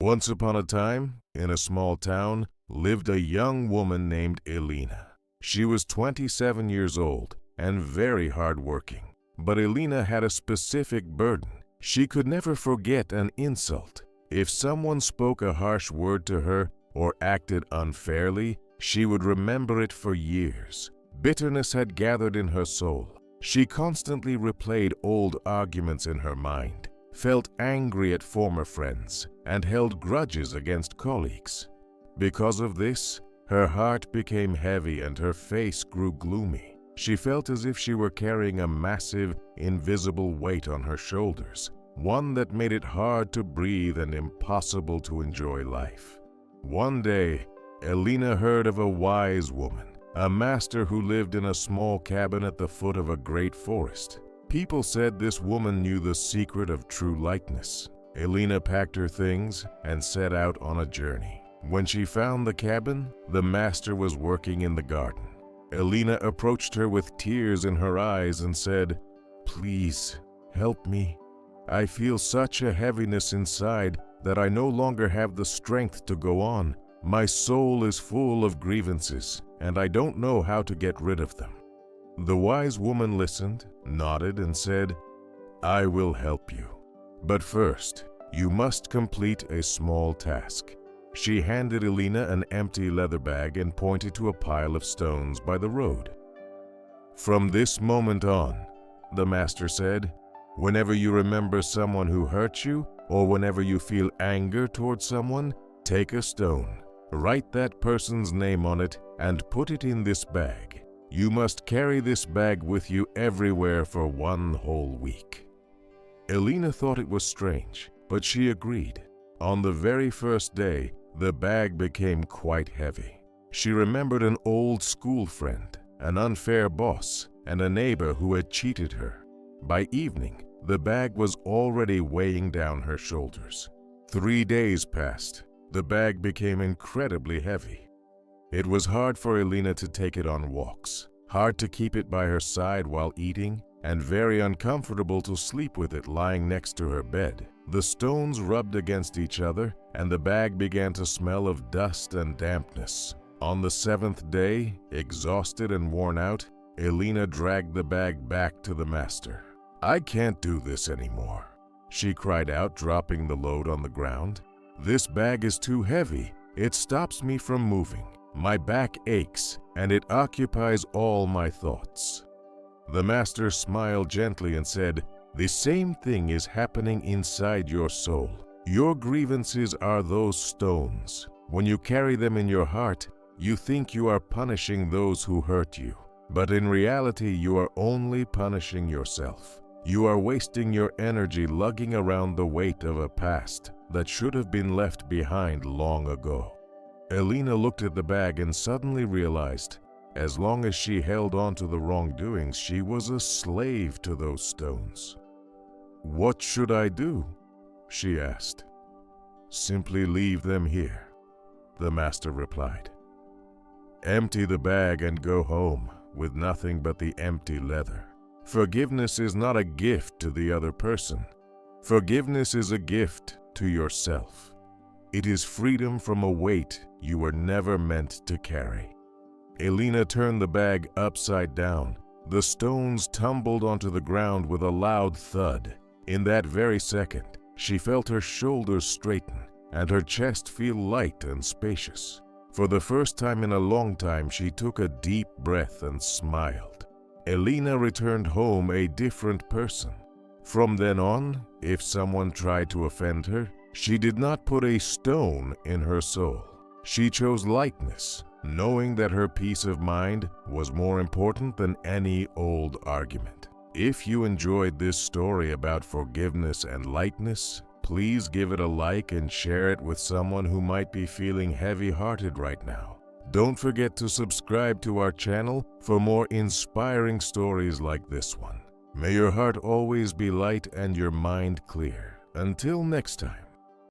Once upon a time, in a small town, lived a young woman named Elena. She was 27 years old and very hardworking. But Elena had a specific burden. She could never forget an insult. If someone spoke a harsh word to her or acted unfairly, she would remember it for years. Bitterness had gathered in her soul. She constantly replayed old arguments in her mind, felt angry at former friends, and held grudges against colleagues. Because of this, her heart became heavy and her face grew gloomy. She felt as if she were carrying a massive, invisible weight on her shoulders, one that made it hard to breathe and impossible to enjoy life. One day, Elena heard of a wise woman, a master who lived in a small cabin at the foot of a great forest. People said this woman knew the secret of true lightness. Elena packed her things and set out on a journey. When she found the cabin, the master was working in the garden. Elena approached her with tears in her eyes and said, "Please, help me. I feel such a heaviness inside that I no longer have the strength to go on. My soul is full of grievances, and I don't know how to get rid of them." The wise woman listened, nodded, and said, "I will help you. But first, you must complete a small task." She handed Elena an empty leather bag and pointed to a pile of stones by the road. "From this moment on," the master said, "whenever you remember someone who hurt you, or whenever you feel anger towards someone, take a stone, write that person's name on it, and put it in this bag. You must carry this bag with you everywhere for 1 whole week." Elena thought it was strange, but she agreed. On the very first day, the bag became quite heavy. She remembered an old school friend, an unfair boss, and a neighbor who had cheated her. By evening, the bag was already weighing down her shoulders. 3 days passed. The bag became incredibly heavy. It was hard for Elena to take it on walks, hard to keep it by her side while eating, and very uncomfortable to sleep with it lying next to her bed. The stones rubbed against each other, and the bag began to smell of dust and dampness. On the 7th day, exhausted and worn out, Elena dragged the bag back to the master. "I can't do this anymore," she cried out, dropping the load on the ground. "This bag is too heavy. It stops me from moving. My back aches, and it occupies all my thoughts." The master smiled gently and said, "The same thing is happening inside your soul. Your grievances are those stones. When you carry them in your heart, you think you are punishing those who hurt you. But in reality, you are only punishing yourself. You are wasting your energy lugging around the weight of a past that should have been left behind long ago." Elena looked at the bag and suddenly realized, as long as she held on to the wrongdoings, she was a slave to those stones. "What should I do?" she asked. "Simply leave them here," the master replied. "Empty the bag and go home with nothing but the empty leather. Forgiveness is not a gift to the other person. Forgiveness is a gift to yourself. It is freedom from a weight you were never meant to carry." Elena turned the bag upside down. The stones tumbled onto the ground with a loud thud. In that very second, she felt her shoulders straighten and her chest feel light and spacious. For the first time in a long time, she took a deep breath and smiled. Elena returned home a different person. From then on, if someone tried to offend her, she did not put a stone in her soul. She chose lightness, knowing that her peace of mind was more important than any old argument. If you enjoyed this story about forgiveness and lightness, please give it a like and share it with someone who might be feeling heavy-hearted right now. Don't forget to subscribe to our channel for more inspiring stories like this one. May your heart always be light and your mind clear. Until next time.